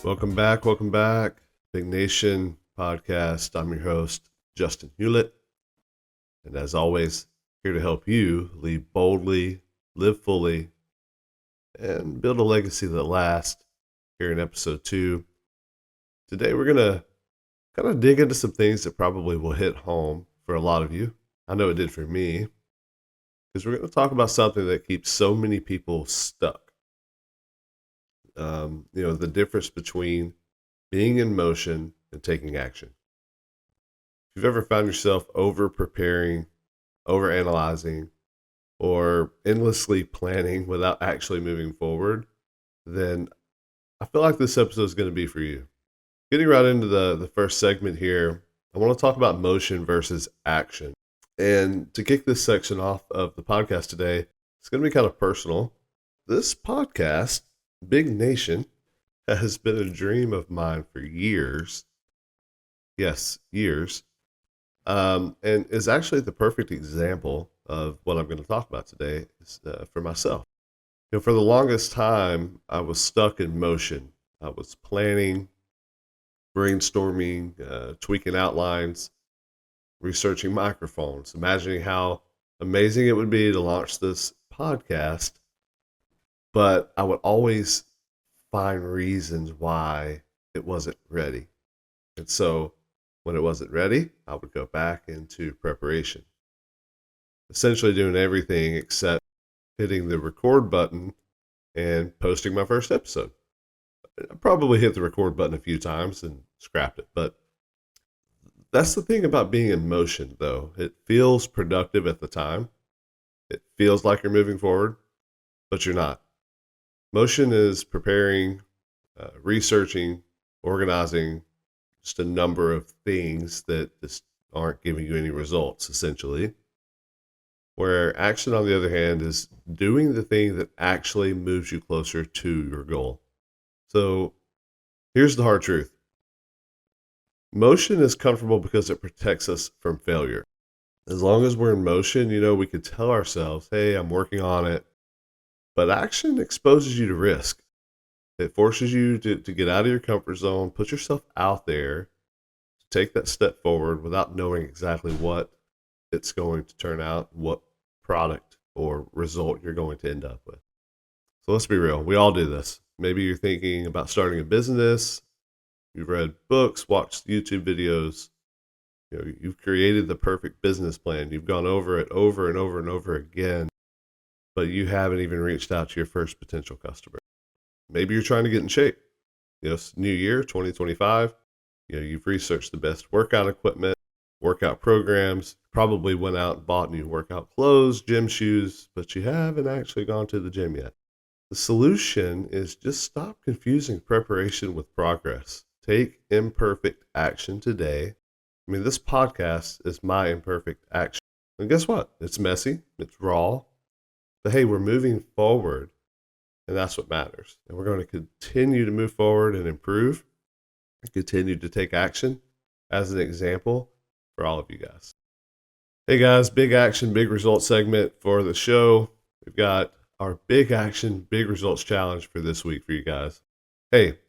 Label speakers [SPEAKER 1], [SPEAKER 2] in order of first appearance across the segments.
[SPEAKER 1] Welcome back. Big Nation podcast. I'm your host, Justin Hewlett. And as always, here to help you lead boldly, live fully, and build a legacy that lasts. Here in episode 2. Today, we're going to kind of dig into some things that probably will hit home for a lot of you. I know it did for me, because we're going to talk about something that keeps so many people stuck. The difference between being in motion and taking action. If you've ever found yourself over preparing, over analyzing, or endlessly planning without actually moving forward, then I feel like this episode is going to be for you. Getting right into the first segment here, I want to talk about motion versus action. And to kick this section off of the podcast today, it's going to be kind of personal. This podcast, Big Nation, has been a dream of mine for years. Yes, years. And is actually the perfect example of what I'm going to talk about today for myself. For the longest time, I was stuck in motion. I was planning, brainstorming, tweaking outlines, researching microphones, imagining how amazing it would be to launch this podcast. But I would always find reasons why it wasn't ready. And so when it wasn't ready, I would go back into preparation, essentially doing everything except hitting the record button and posting my first episode. I probably hit the record button a few times and scrapped it, but that's the thing about being in motion, though. It feels productive at the time. It feels like you're moving forward, but you're not. Motion is preparing, researching, organizing, just a number of things that just aren't giving you any results, essentially. Where action, on the other hand, is doing the thing that actually moves you closer to your goal. So here's the hard truth. Motion is comfortable because it protects us from failure. As long as we're in motion, we can tell ourselves, hey, I'm working on it. But action exposes you to risk. It forces you to get out of your comfort zone, put yourself out there, take that step forward without knowing exactly what it's going to turn out, what product or result you're going to end up with. So let's be real. We all do this. Maybe you're thinking about starting a business. You've read books, watched YouTube videos. You've created the perfect business plan. You've gone over it over and over and over again, but you haven't even reached out to your first potential customer. Maybe you're trying to get in shape. It's new year, 2025. You've researched the best workout equipment, workout programs, probably went out and bought new workout clothes, gym shoes, but you haven't actually gone to the gym yet. The solution is just stop confusing preparation with progress. Take imperfect action today. This podcast is my imperfect action. And guess what? It's messy, it's raw, but hey, we're moving forward, and that's what matters. And we're going to continue to move forward and improve, and continue to take action as an example for all of you guys. Hey guys, big action, big results segment for the show. We've got our big action, big results challenge for this week for you guys. Hey,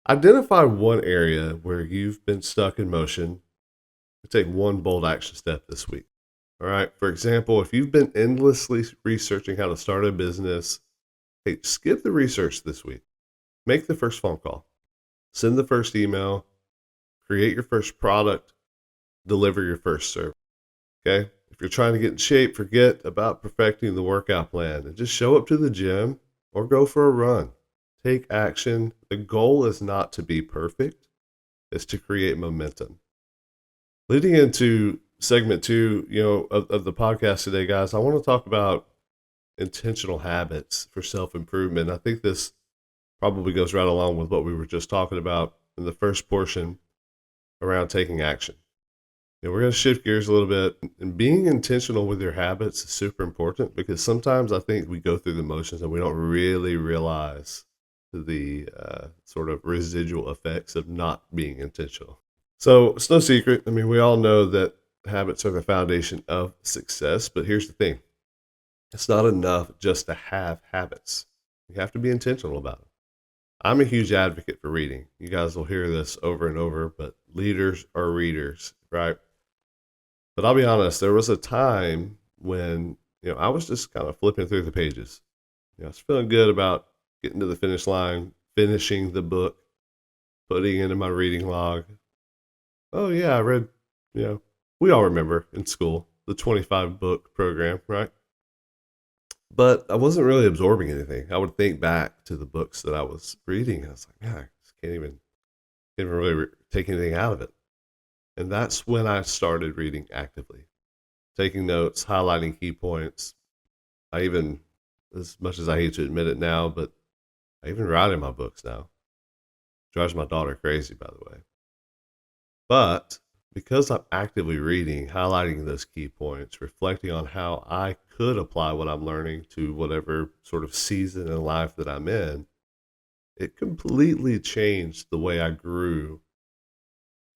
[SPEAKER 1] identify one area where you've been stuck in motion and take one bold action step this week. All right. For example, if you've been endlessly researching how to start a business, hey, skip the research this week. Make the first phone call. Send the first email. Create your first product. Deliver your first service. Okay? If you're trying to get in shape, forget about perfecting the workout plan and just show up to the gym or go for a run. Take action. The goal is not to be perfect. It's to create momentum. Leading into segment 2, of the podcast today, guys, I want to talk about intentional habits for self-improvement. I think this probably goes right along with what we were just talking about in the first portion around taking action. We're going to shift gears a little bit, and being intentional with your habits is super important, because sometimes I think we go through the motions and we don't really realize the sort of residual effects of not being intentional. So it's no secret. We all know that habits are the foundation of success, but here's the thing. It's not enough just to have habits. You have to be intentional about it. I'm a huge advocate for reading. You guys will hear this over and over, but leaders are readers, right? But I'll be honest, there was a time when, I was just kind of flipping through the pages. I was feeling good about getting to the finish line, finishing the book, putting it in my reading log. Oh, yeah, I read, you know, we all remember in school the 25 book program, right? But I wasn't really absorbing anything. I would think back to the books that I was reading. And I was like, man, I just can't even really take anything out of it. And that's when I started reading actively, taking notes, highlighting key points. I even, as much as I hate to admit it now, but I even write in my books now. Drives my daughter crazy, by the way. But because I'm actively reading, highlighting those key points, reflecting on how I could apply what I'm learning to whatever sort of season in life that I'm in, it completely changed the way I grew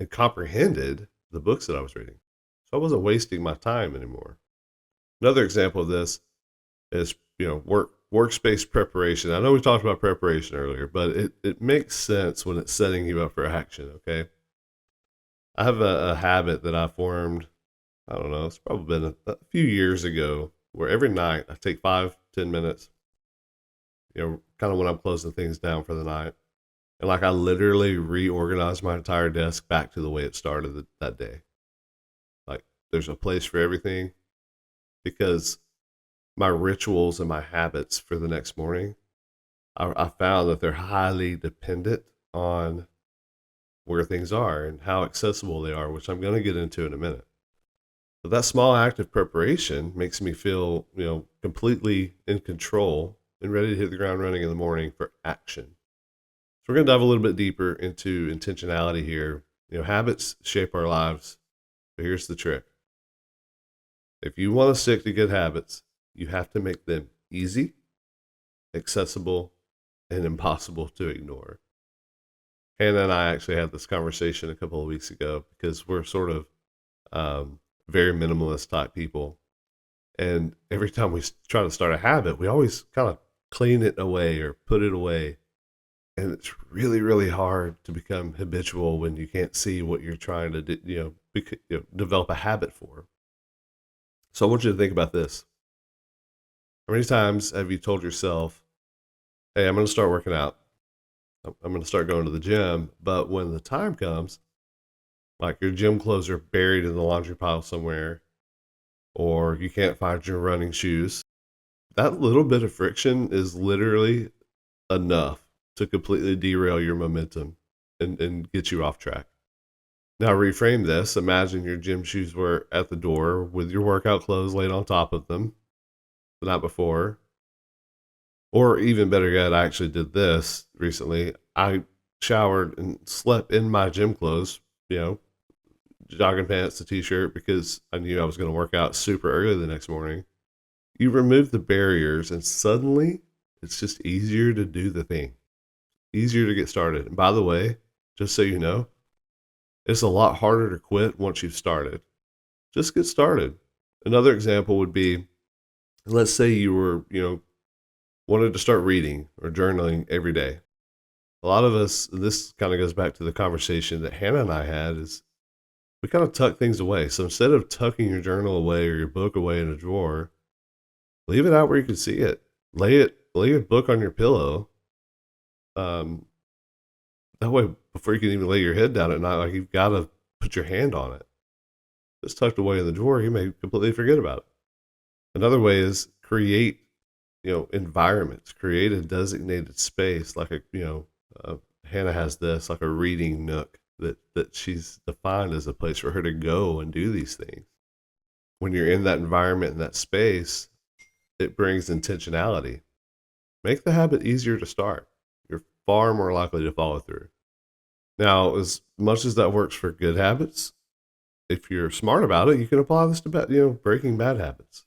[SPEAKER 1] and comprehended the books that I was reading. So I wasn't wasting my time anymore. Another example of this is, workspace preparation. I know we talked about preparation earlier, but it makes sense when it's setting you up for action, okay? I have a habit that I formed, I don't know, it's probably been a few years ago, where every night I take 5-10 minutes, kind of when I'm closing things down for the night. And like I literally reorganize my entire desk back to the way it started that day. Like there's a place for everything because my rituals and my habits for the next morning, I found that they're highly dependent on where things are and how accessible they are, which I'm going to get into in a minute. But that small act of preparation makes me feel, completely in control and ready to hit the ground running in the morning for action. So we're going to dive a little bit deeper into intentionality here. Habits shape our lives, but here's the trick. If you want to stick to good habits, you have to make them easy, accessible, and impossible to ignore. Hannah and I actually had this conversation a couple of weeks ago because we're sort of very minimalist type people. And every time we try to start a habit, we always kind of clean it away or put it away. And it's really, really hard to become habitual when you can't see what you're trying to do, develop a habit for. So I want you to think about this. How many times have you told yourself, hey, I'm going to start working out. I'm going to start going to the gym. But when the time comes, like your gym clothes are buried in the laundry pile somewhere, or you can't find your running shoes, that little bit of friction is literally enough to completely derail your momentum and get you off track. Now, reframe this. Imagine your gym shoes were at the door with your workout clothes laid on top of them the night before. Or even better yet, I actually did this recently. I showered and slept in my gym clothes, jogging pants, a t-shirt, because I knew I was going to work out super early the next morning. You remove the barriers and suddenly it's just easier to do the thing, easier to get started. And by the way, just so you know, it's a lot harder to quit once you've started. Just get started. Another example would be, let's say you were, wanted to start reading or journaling every day. A lot of us, this kind of goes back to the conversation that Hannah and I had, is we kind of tuck things away. So instead of tucking your journal away or your book away in a drawer, leave it out where you can see it. Lay your book on your pillow. Um, that way, before you can even lay your head down at night, like you've got to put your hand on it. If it's tucked away in the drawer, you may completely forget about it. Another way is create, environments. Create a designated space, like Hannah has this, like a reading nook that she's defined as a place for her to go and do these things. When you're in that environment, in that space, it brings intentionality. Make the habit easier to start. You're far more likely to follow through. Now, as much as that works for good habits, if you're smart about it, you can apply this to breaking bad habits.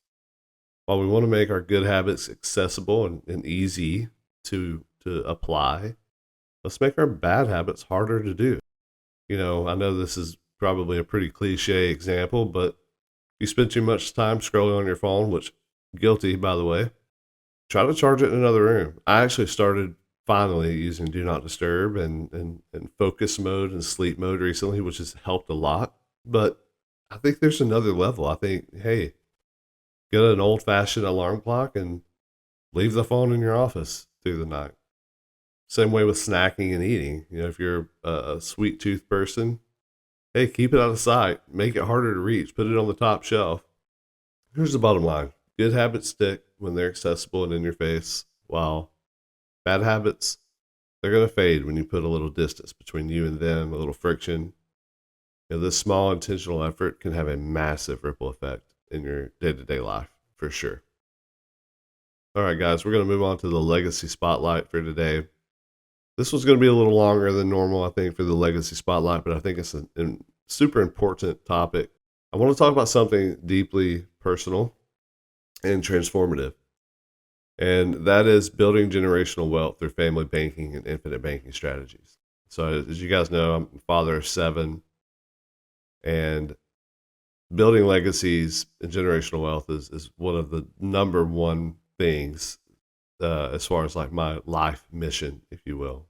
[SPEAKER 1] While we want to make our good habits accessible and easy to apply, let's make our bad habits harder to do. I know this is probably a pretty cliche example, but you spend too much time scrolling on your phone, which guilty, by the way, try to charge it in another room. I actually started finally using do not disturb and focus mode and sleep mode recently, which has helped a lot. But I think there's another level. I think, hey, get an old fashioned alarm clock and leave the phone in your office through the night. Same way with snacking and eating. If you're a sweet tooth person, hey, keep it out of sight. Make it harder to reach. Put it on the top shelf. Here's the bottom line: good habits stick when they're accessible and in your face, while bad habits, they're going to fade when you put a little distance between you and them, a little friction. This small intentional effort can have a massive ripple effect in your day to day life for sure. All right, guys, we're going to move on to the legacy spotlight for today. This was going to be a little longer than normal, I think, for the legacy spotlight, but I think it's a super important topic. I want to talk about something deeply personal and transformative, and that is building generational wealth through family banking and infinite banking strategies. So, as you guys know, I'm a father of 7, and building legacies and generational wealth is one of the number one things as far as like my life mission, if you will.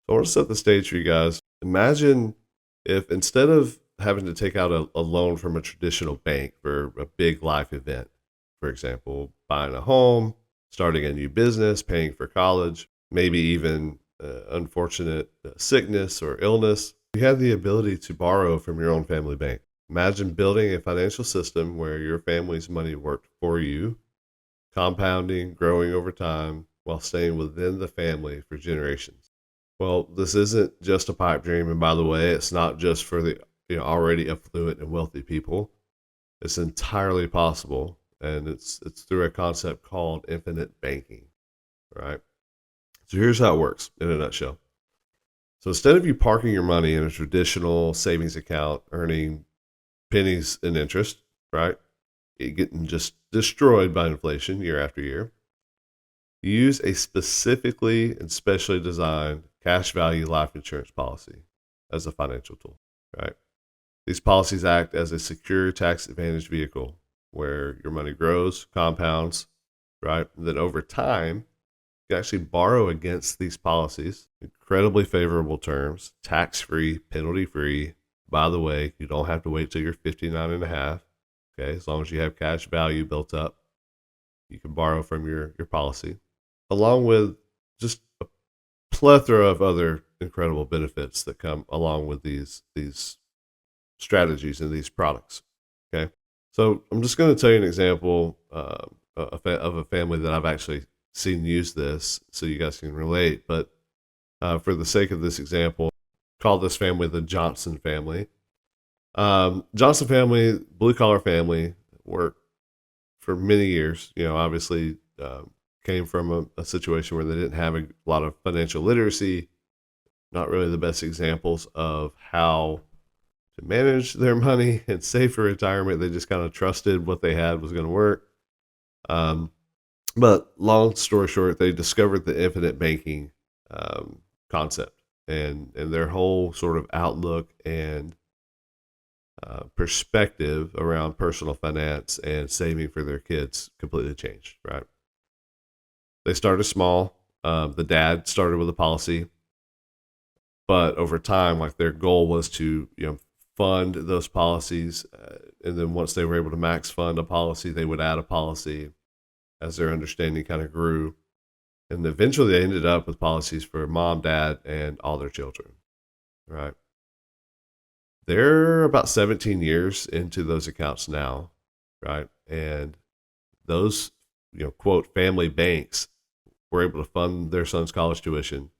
[SPEAKER 1] So I want to set the stage for you guys. Imagine if instead of having to take out a loan from a traditional bank for a big life event, for example, buying a home, starting a new business, paying for college, maybe even unfortunate sickness or illness, you have the ability to borrow from your own family bank. Imagine building a financial system where your family's money worked for you, compounding, growing over time while staying within the family for generations. Well, this isn't just a pipe dream, and by the way, it's not just for the already affluent and wealthy people. It's entirely possible, and it's through a concept called infinite banking, right? So here's how it works in a nutshell. So instead of you parking your money in a traditional savings account, earning pennies in interest, right? It getting just destroyed by inflation year after year. You use a specifically and specially designed cash value life insurance policy as a financial tool, right? These policies act as a secure tax advantage vehicle where your money grows, compounds, right? And then over time, you can actually borrow against these policies, incredibly favorable terms, tax free, penalty free. By the way, you don't have to wait till you're 59 and a half. Okay, as long as you have cash value built up, you can borrow from your policy, along with just a plethora of other incredible benefits that come along with these strategies and these products. Okay, so I'm just going to tell you an example of a family that I've actually seen use this, so you guys can relate. But for the sake of this example, call this family the Johnson family. Johnson family, blue collar family, worked for many years. Obviously came from a situation where they didn't have a lot of financial literacy, not really the best examples of how to manage their money and save for retirement. They just kind of trusted what they had was going to work. But long story short, they discovered the infinite banking concept, and their whole sort of outlook and perspective around personal finance and saving for their kids completely changed, right? They started small. The dad started with a policy, but over time, like their goal was to, fund those policies. And then once they were able to max fund a policy, they would add a policy as their understanding kind of grew. And eventually they ended up with policies for mom, dad, and all their children, right? They're about 17 years into those accounts now, right? And those, quote, family banks were able to fund their son's college tuition.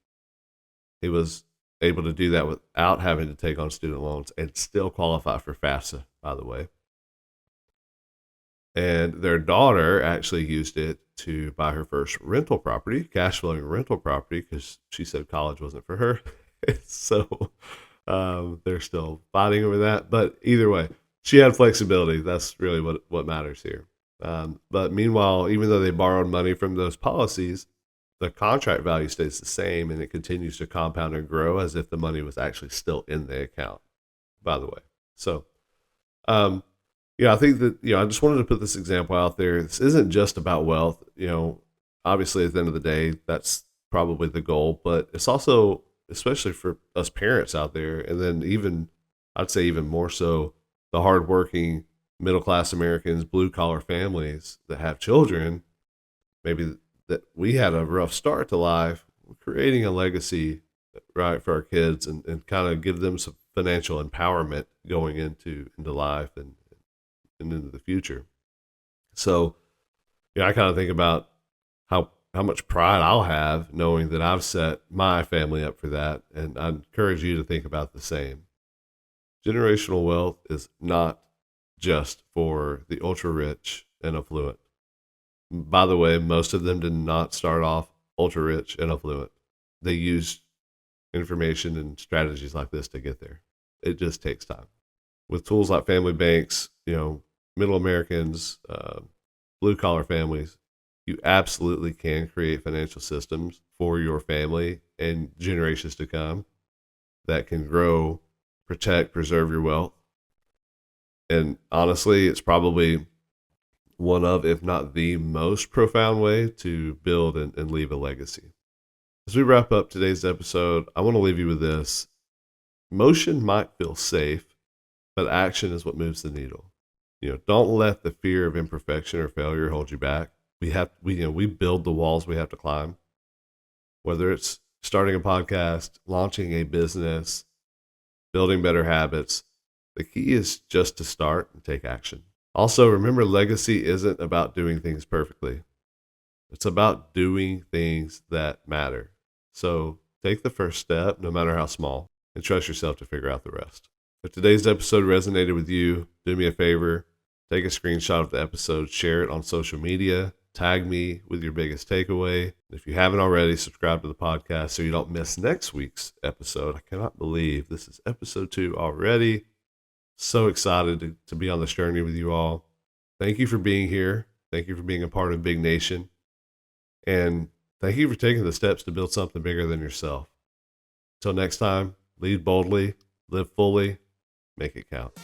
[SPEAKER 1] He was able to do that without having to take on student loans and still qualify for FAFSA, by the way. And their daughter actually used it to buy her first rental property, cash flowing rental property, because she said college wasn't for her. So they're still fighting over that. But either way, she had flexibility. That's really what matters here. But meanwhile, even though they borrowed money from those policies, the contract value stays the same and it continues to compound and grow as if the money was actually still in the account, by the way. So, I think that, I just wanted to put this example out there. This isn't just about wealth. Obviously at the end of the day, that's probably the goal, but it's also, especially for us parents out there, and then even, I'd say even more so, the hardworking middle class Americans, blue collar families that have children, maybe that we had a rough start to life, creating a legacy, right, for our kids, and kind of give them some financial empowerment going into life and into the future. So, yeah, I kind of think about how much pride I'll have knowing that I've set my family up for that, and I encourage you to think about the same. Generational wealth is not just for the ultra rich and affluent. By the way, most of them did not start off ultra rich and affluent. They used information and strategies like this to get there. It just takes time. With tools like family banks, middle Americans, blue collar families, you absolutely can create financial systems for your family and generations to come that can grow, protect, preserve your wealth. And honestly, it's probably one of, if not the most profound way to build and leave a legacy. As we wrap up today's episode, I want to leave you with this. Motion might feel safe, but action is what moves the needle. Don't let the fear of imperfection or failure hold you back. We build the walls we have to climb, whether it's starting a podcast, launching a business, building better habits. The key is just to start and take action. Also, remember, legacy isn't about doing things perfectly. It's about doing things that matter. So take the first step, no matter how small, and trust yourself to figure out the rest. If today's episode resonated with you, do me a favor, take a screenshot of the episode, share it on social media, tag me with your biggest takeaway. If you haven't already, subscribe to the podcast so you don't miss next week's episode. I cannot believe this is episode 2 already. So excited to be on this journey with you all. Thank you for being here. Thank you for being a part of Big Nation. And thank you for taking the steps to build something bigger than yourself. Until next time, lead boldly, live fully, make it count.